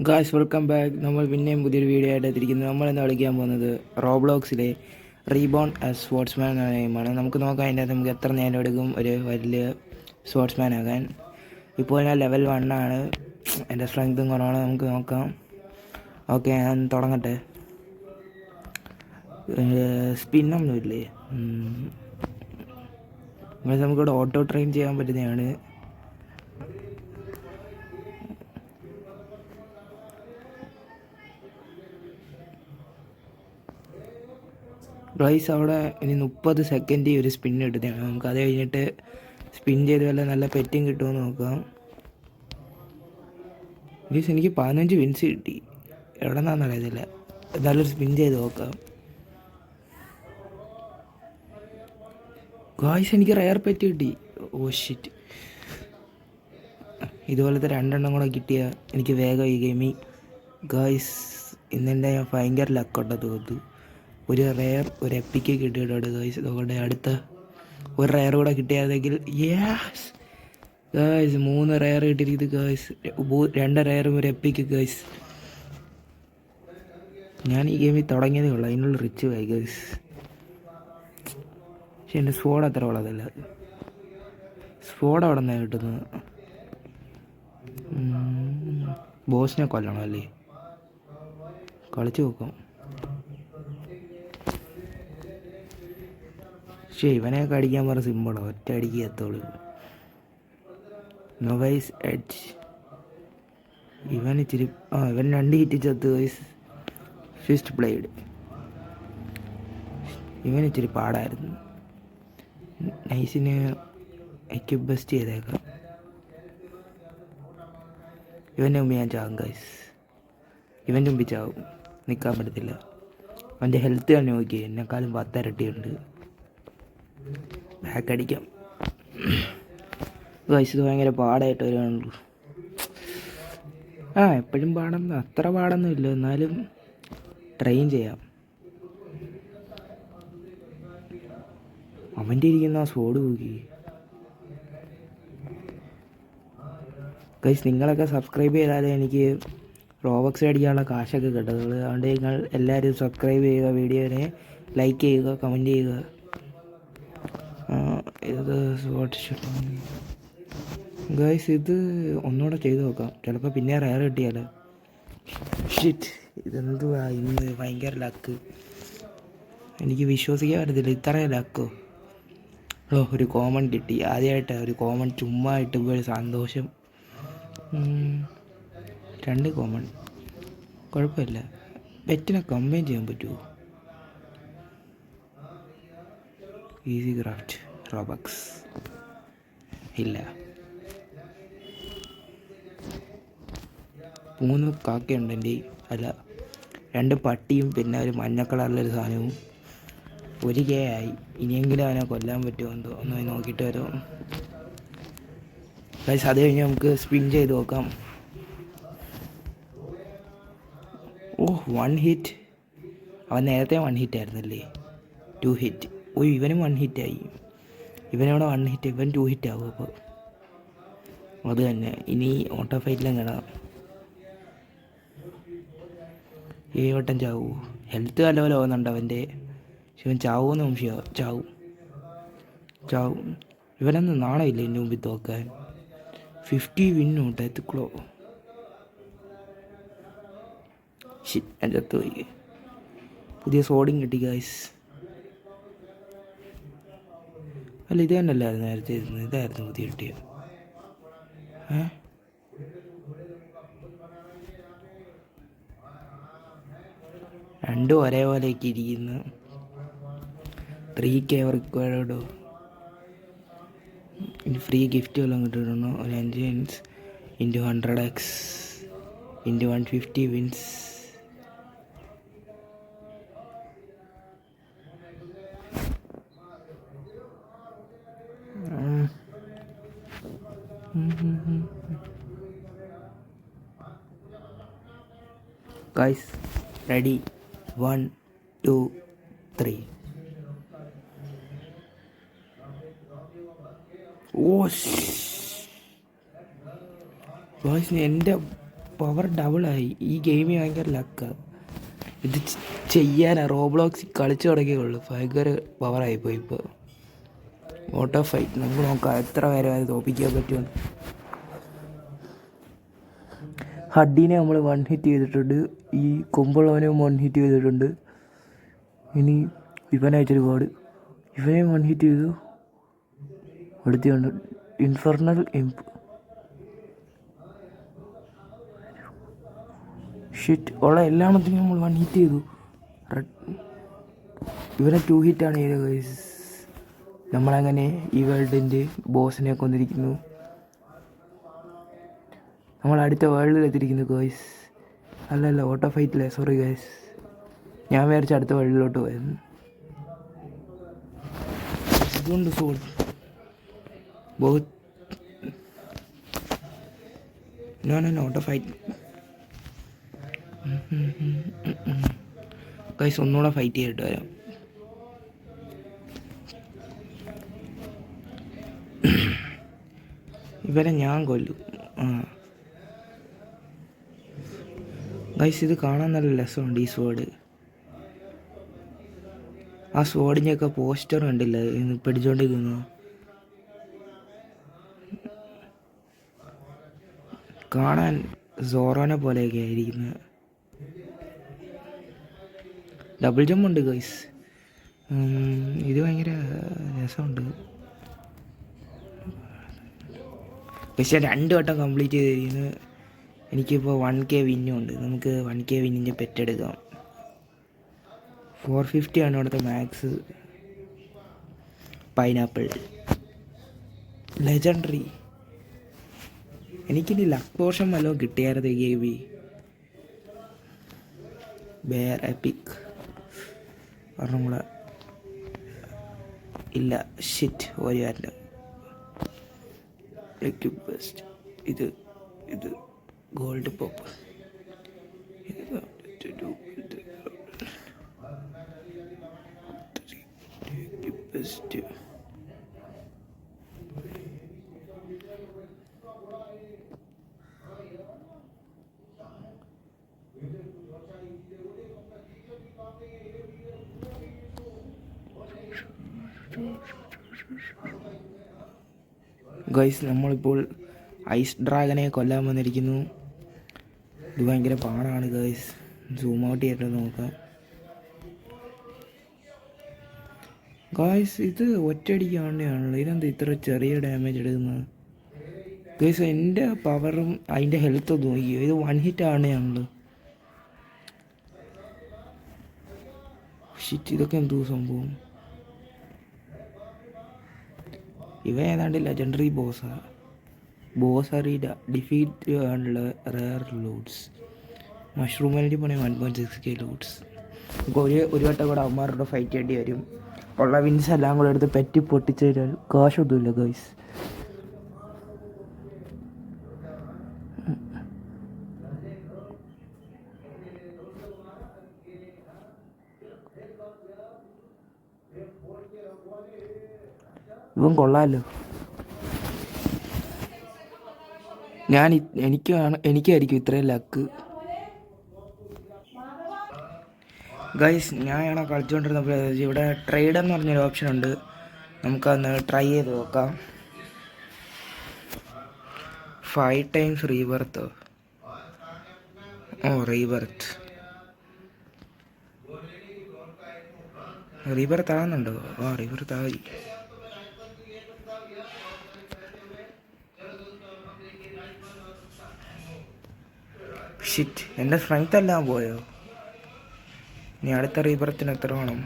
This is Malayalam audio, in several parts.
Guys welcome back. നമ്മൾ പിന്നെയും പുതിയൊരു വീഡിയോ ആയിട്ട് എത്തിയിരിക്കുന്നത്. നമ്മളിന്ന് കളിക്കാൻ പോകുന്നത് റോബ്ലോക്സിലെ റീബോൺ ആസ് സ്പോർട്സ്മാൻ എന്ന ഗെയിമാണ്. നമുക്ക് നോക്കാം അതിൻ്റെ അകത്ത് നമുക്ക് എത്ര നേരം എടുക്കും ഒരു വലിയ സ്പോർട്സ്മാൻ ആകാൻ. ഇപ്പോൾ ഞാൻ ലെവൽ 1 ആണ്. എൻ്റെ സ്ട്രെങ്ത്തും കുറവാണ്. നമുക്ക് നോക്കാം. ഓക്കെ, ഞാൻ തുടങ്ങട്ടെ. സ്പിന്നൊന്നുമില്ലേ? നമുക്കിവിടെ ഓട്ടോ ട്രെയിൻ ചെയ്യാൻ പറ്റുന്നതാണ്. ഗൈസ് അവിടെ ഇനി 30 സെക്കൻഡ് ഒരു സ്പിൻ കിട്ടുന്നതാണ്. നമുക്ക് അത് കഴിഞ്ഞിട്ട് സ്പിൻ ചെയ്ത് വല്ല നല്ല പെറ്റിങ് കിട്ടുമെന്ന് നോക്കാം. ഗൈസ് എനിക്ക് 15 വിൻസ് കിട്ടി. എവിടെ നിന്നാന്ന് അറിയത്തില്ല. നല്ലൊരു സ്പിൻ ചെയ്ത് നോക്കാം. ഗൈസ് എനിക്ക് റെയർ പെറ്റ് കിട്ടി. Oh shit. ഇതുപോലത്തെ 2 എണ്ണം കൂടെ കിട്ടിയാൽ എനിക്ക് വേഗം ഈ ഗെയിമിൽ. ഗൈസ് ഇന്നെൻ്റെ ഭയങ്കര ലക്കുണ്ടെന്ന് തോന്നുന്നു. ഒരു റെയർ ഒരു എപ്പിക്ക് കിട്ടിയിട്ടുണ്ട് ഗൈസ്. അതുകൊണ്ട് അടുത്ത ഒരു റെയർ കൂടെ കിട്ടിയായിരുന്നെങ്കിൽ യെസ് ഗൈസ് 3 റെയർ കിട്ടിയിരിക്കുന്നത് ഗൈസ്. 2 റെയറും ഒരു എപ്പിക്ക് ഗൈസ്. ഞാൻ ഈ ഗെയിമിൽ തുടങ്ങിയതേ ഉള്ളൂ, അതിനുള്ള റിച്ച് ആയി ഗൈസ്. പക്ഷെ എൻ്റെ സ്പോഡ് അത്ര ഉള്ളതല്ല. സ്പോഡ് അവിടെ നിന്നാണ് കിട്ടുന്നത്. ബോസിനെ കൊല്ലണം അല്ലേ? കളിച്ച് നോക്കാം. പക്ഷേ ഇവനെയൊക്കെ അടിക്കാൻ പറഞ്ഞ സിമ്പിളാണ്. ഒറ്റ അടിക്ക് എത്തോളൂ. നൊവൈസ് എഡ്ജ് ഇവൻ ഇച്ചിരി ഇവൻ 2 ഹിറ്റ് ചത്ത് ഗൈസ്. ഫിസ്റ്റ് ബ്ലേഡ് ഇവൻ ഇച്ചിരി പാടായിരുന്നു. നൈസിന് എക്യുപ്പ് ബെസ്റ്റ് ചെയ്തേക്കാം. ഇവൻ്റെ മുമ്പ് ഞാൻ ചാവും ഗൈസ്. ഇവൻ്റെ മുമ്പിൽ ചാവും. നിൽക്കാൻ പറ്റത്തില്ല. അവൻ്റെ ഹെൽത്ത് തന്നെ നോക്കി എന്നെക്കാളും 10 ഇരട്ടിയുണ്ട്. ബാക്ക് അടിക്കാം ഗൈസ്. ഇത് ഭയങ്കര പാടായിട്ട് വരുവാണല്ലോ. എപ്പോഴും അത്ര പാടൊന്നുമില്ല, എന്നാലും ട്രെയിൻ ചെയ്യാം. അവൻ്റെ ഇരിക്കുന്ന ആ സ്പോഡ് പോക്കി ഗൈസ്. നിങ്ങളൊക്കെ സബ്സ്ക്രൈബ് ചെയ്താലേ എനിക്ക് റോബക്സ് അടിക്കാനുള്ള കാശൊക്കെ കിട്ടുള്ളൂ. അതുകൊണ്ട് നിങ്ങൾ എല്ലാവരും സബ്സ്ക്രൈബ് ചെയ്യുക, വീഡിയോനെ ലൈക്ക് ചെയ്യുക, കമൻറ്റ് ചെയ്യുക. ഇത് ഗൈസ് ഇത് ഒന്നുകൂടെ ചെയ്ത് നോക്കാം. ചിലപ്പോൾ പിന്നെ റയർ കിട്ടിയാലോ. ഷിറ്റ്, ഇതെന്തുവാ ഇന്ന് ഭയങ്കര ലക്ക്. എനിക്ക് വിശ്വസിക്കാൻ പറ്റത്തില്ല ഇത്രയും ലക്കോ. ഒരു കോമൺ കിട്ടി. ആദ്യമായിട്ടാണ് ഒരു കോമൺ ചുമ്മാ ഇട്ടുമ്പോൾ ഒരു സന്തോഷം. 2 കോമൺ കുഴപ്പമില്ല. പെറ്റിനെ കമ്പൈൻ ചെയ്യാൻ പറ്റുമോ? ഈസി ക്രാഫ്റ്റ് റോബക്സ് ഇല്ല. 3 കാക്കയുണ്ട് എൻ്റെ. അല്ല, 2 പട്ടിയും പിന്നെ ഒരു മഞ്ഞ കളറിലൊരു സാധനവും. 1K ആയി. ഇനിയെങ്കിലും അവനെ കൊല്ലാൻ പറ്റുമോ എന്തോ ഒന്ന് നോക്കിയിട്ട് വരും ഗൈസ്. അത് കഴിഞ്ഞ് നമുക്ക് സ്പിൻ ചെയ്ത് നോക്കാം. 1 ഹിറ്റ്. അവൻ നേരത്തെ 1 ഹിറ്റ് ആയിരുന്നല്ലേ? 2 ഹിറ്റ്. ഇവനും 1 ഹിറ്റായി. ഇവനവിടെ 1 ഹിറ്റ്, ഇവൻ 2 ഹിറ്റ് ആവും. അപ്പോൾ അത് തന്നെ. ഇനി ഓട്ടോ ഫൈറ്റിലും കിടാം. 7 വട്ടം ചാവൂ. ഹെൽത്ത് നല്ലപോലെ പോകുന്നുണ്ട് അവൻ്റെ. പക്ഷെ ഇവൻ ചാവുമെന്ന് സംശയമാണ്. ചാവും. ഇവനൊന്നും നാണമില്ല എൻ്റെ മുമ്പിൽ തോക്കാൻ. 50 വിന്നും ഡെത്ത്. എൻ്റെ അടുത്ത് പോയി. പുതിയ സോഡിങ് കിട്ടി ഗൈസ്. അല്ല, ഇത് തന്നെ അല്ലായിരുന്നു നേരത്തെ ഇരുന്നത്. ഇതായിരുന്നു പുതിയ കിട്ടിയത്. രണ്ടും ഒരേപോലെയൊക്കെ ഇരിക്കുന്നു. 3K റിക്വയർഡോ. ഇനി ഫ്രീ ഗിഫ്റ്റ് വല്ലതും കിട്ടിയിട്ടുണ്ടോ? ഒരു 5 wins into 100x into 150 wins. Guys, ready? 1, 2, 3. Guys എൻ്റെ പവർ ഡബിളായി. ഈ ഗെയിമിൽ ഭയങ്കര ലക്കാണ്. ഇത് ചെയ്യാനാ റോബ്ലോക്സ് കളിച്ചു തുടങ്ങിയുള്ളൂ. ഭയങ്കര പവറായിപ്പോയി ഇപ്പോൾ. ഓട്ടോ ഫൈറ്റ് നമുക്ക് നോക്കാം എത്ര പേരെ അത് തോപ്പിക്കാൻ പറ്റുമെന്ന്. ഹഡീനെ നമ്മൾ 1 ഹിറ്റ് ചെയ്തിട്ടുണ്ട്. ഈ കൊമ്പുള്ളവനെയും 1 ഹിറ്റ് ചെയ്തിട്ടുണ്ട്. ഇനി ഇവനയച്ചൊരു കാർഡ്, ഇവനെയും 1 ഹിറ്റ് ചെയ്തു. അടുത്തുണ്ട് ഇൻഫെർണൽ ഇംപ്. ഷിറ്റ്, ഉള്ള എല്ലാത്തിനും നമ്മൾ 1 ഹിറ്റ് ചെയ്തു. ഇവനെ 2 ഹിറ്റാണ് ചെയ്തത് ഗൈസ്. നമ്മളങ്ങനെ ഈ വേൾഡിൻ്റെ ബോസിനെ കൊന്നിരിക്കുന്നു. നമ്മൾ അടുത്ത വേൾഡിലെത്തിയിരിക്കുന്നു ഗൈസ്. അല്ലല്ല, ഓട്ടോ ഫൈറ്റില്ലേ, സോറി ഗൈസ്. ഞാൻ വിചാരിച്ച അടുത്ത വേൾഡിലോട്ട് പോയിരുന്നു. ഇതുകൊണ്ട് സോൾ ബഹുത് നോ ഓട്ടോ ഫൈറ്റ് ഗൈസ്. ഒന്നുകൂടെ ഫൈറ്റ് ചെയ്തിട്ട് വരാം. ഇവരെ ഞാൻ കൊല്ലും. ഗൈസ്, ഇത് കാണാൻ നല്ല രസമുണ്ട് ഈ സ്വേഡ്. ആ സ്വേഡിൻ്റെയൊക്കെ പോസ്റ്റർ കണ്ടില്ല ഇന്ന് പിടിച്ചോണ്ടിരിക്കുന്നു. കാണാൻ സോറോനെ പോലെയൊക്കെ ആയിരിക്കുന്നത്. ഡബിൾ ജമ്പ് ഉണ്ട് ഗൈസ്. ഇത് ഭയങ്കര രസമുണ്ട്. പക്ഷേ 2 വട്ടം കംപ്ലീറ്റ് ചെയ്തിരിക്കുന്നു. എനിക്കിപ്പോൾ 1K വിന്നും ഉണ്ട്. നമുക്ക് 1K വിന്നിൻ്റെ പെറ്റെടുക്കാം. 450 ആണ് ഇവിടുത്തെ മാക്സ്. Pineapple legendary. എനിക്കിനി ലക്ക് പോർഷൻ വല്ലതും കിട്ടിയായിരുന്നു ഈ ഗെയിമി. ബെയർ എപ്പിക് ഒരെണ്ണം കൂടെ ഇല്ല. ഷിറ്റ്, ഒരു കാര്യം ബെസ്റ്റ്. ഇത് ഗോൾഡ് പോപ്പ്. ബെസ്റ്റ്. ഗൈസ്, നമ്മളിപ്പോൾ ഐസ് ഡ്രാഗനെ കൊല്ലാൻ വന്നിരിക്കുന്നു. ഇത് ഭയങ്കര പാടാണ് ഗൈസ്. സൂം ഔട്ട് ചെയ്തിട്ട് നോക്കാം ഗൈസ്. ഇത് ഒറ്റയടിക്കാണ്ടാണല്ലോ. ഇതെന്താ ഇത്ര ചെറിയ ഡാമേജ് എടുക്കുന്നത് ഗൈസ്? എൻ്റെ പവറും അതിൻ്റെ ഹെൽത്തും നോക്കിയോ. ഇത് 1 ഹിറ്റ് ആണെയാണല്ലോ. ഷിറ്റ്, ഇതൊക്കെ എന്തോ സംഭവം. ഇവ ഏതാണ്ട് ലെജൻഡറി ബോസാണ്. ബോസ് അറിയില്ല. ഡിഫീറ്റ് ആണുള്ള റെയർ ലോഡ്സ്. മഷ്റൂം വേണ്ടി പോണേ 1.6K ലോഡ്സ്. നമുക്ക് ഒരു വട്ടം കൂടെ അവന്മാരുടെ ഫൈറ്റ് ചെയ്യേണ്ടി വരും. ഉള്ള വിൻസ് എല്ലാം കൂടെ എടുത്ത് പെറ്റി പൊട്ടിച്ച് തരാൻ കാശൊന്നുമില്ല ഗൈസ്. ഇവൻ കൊള്ളാമല്ലോ. എനിക്കായിരിക്കും ഇത്രയും ലക്ക് ഗൈസ്. ഞാൻ കളിച്ചുകൊണ്ടിരുന്നപ്പോൾ ഇവിടെ ട്രേഡ് എന്ന് പറഞ്ഞൊരു ഓപ്ഷൻ ഉണ്ട്. നമുക്കതൊന്ന് ട്രൈ ചെയ്ത് നോക്കാം. 5 ടൈംസ് റീബർത്ത്. റീബർത്ത് ആകുന്നുണ്ടോ? റീബർത്ത് ആയി. ഷിറ്റ്, എൻ്റെ സ്ട്രെങ്ത് എല്ലാം പോയോ? ഇനി അടുത്ത റീബർത്തിന് എത്ര വേണം?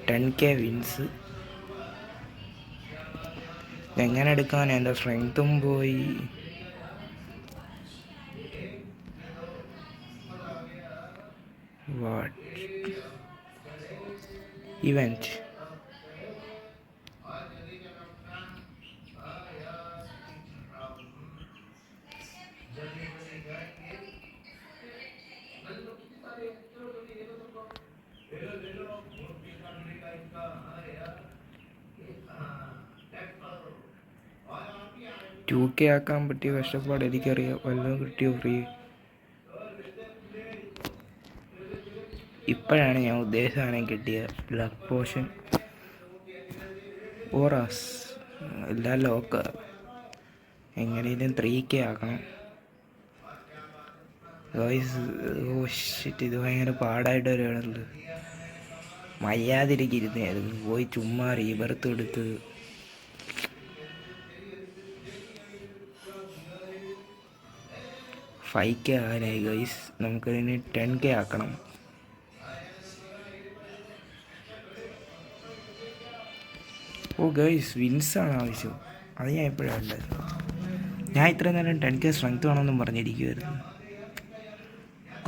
10K wins. എങ്ങനെ എടുക്കാൻ? എൻ്റെ സ്ട്രെങ്ത്തും പോയി. What event? ടു കെ ആക്കാൻ പറ്റിയ കഷ്ടപ്പാട് എനിക്കറിയാം. വല്ലതും കിട്ടിയോ ഫ്രീ? ഇപ്പോഴാണ് ഞാൻ ഉദ്ദേശിച്ച സാധനം കിട്ടിയ ലക്ക് പോഷൻ ഓറാസ് എല്ലാം ലോക്ക്. എങ്ങനെയും 3K ആക്കണം ഗോയ്സ്. ഓ ഷിറ്റ്, ഇത് ഭയങ്കര പാടായിട്ട് വരുവാണല്ലോ. മയ്യാതിരിക്കിരുന്നായിരുന്നു, പോയി ചുമ്മാ റീബർത്ത് എടുത്ത്. $5K ആകാനായി guys. നമുക്കതിന് 10K ആക്കണം. ഓ ഗൈസ്, വിൻസാണ് ആവശ്യം. അത് ഞാൻ എപ്പോഴാണ് ഉണ്ടായിരുന്നു. ഞാൻ ഇത്രയും നേരം 10K സ്ട്രെങ്ത് വേണമെന്നും പറഞ്ഞിരിക്കുമായിരുന്നു.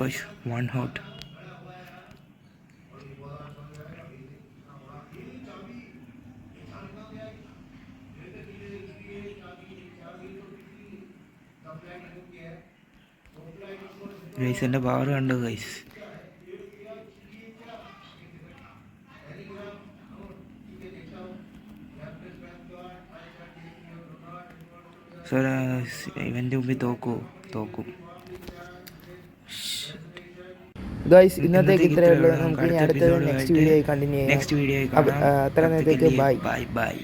Guys 1 hot. ഗൈസ് എൻ്റെ പവർ കണ്ടു ഗൈസ്. ഇവൻ്റെ മുമ്പിൽ തോക്കും. ഗൈസ് ഇന്നത്തേക്ക് ഇത്രയേ ഉള്ളൂ. നമുക്ക് ഇനി അടുത്ത നെക്സ്റ്റ് വീഡിയോ കണ്ടിന്യൂ ചെയ്യാം. അത്ര നേരത്തേക്ക് ബൈ.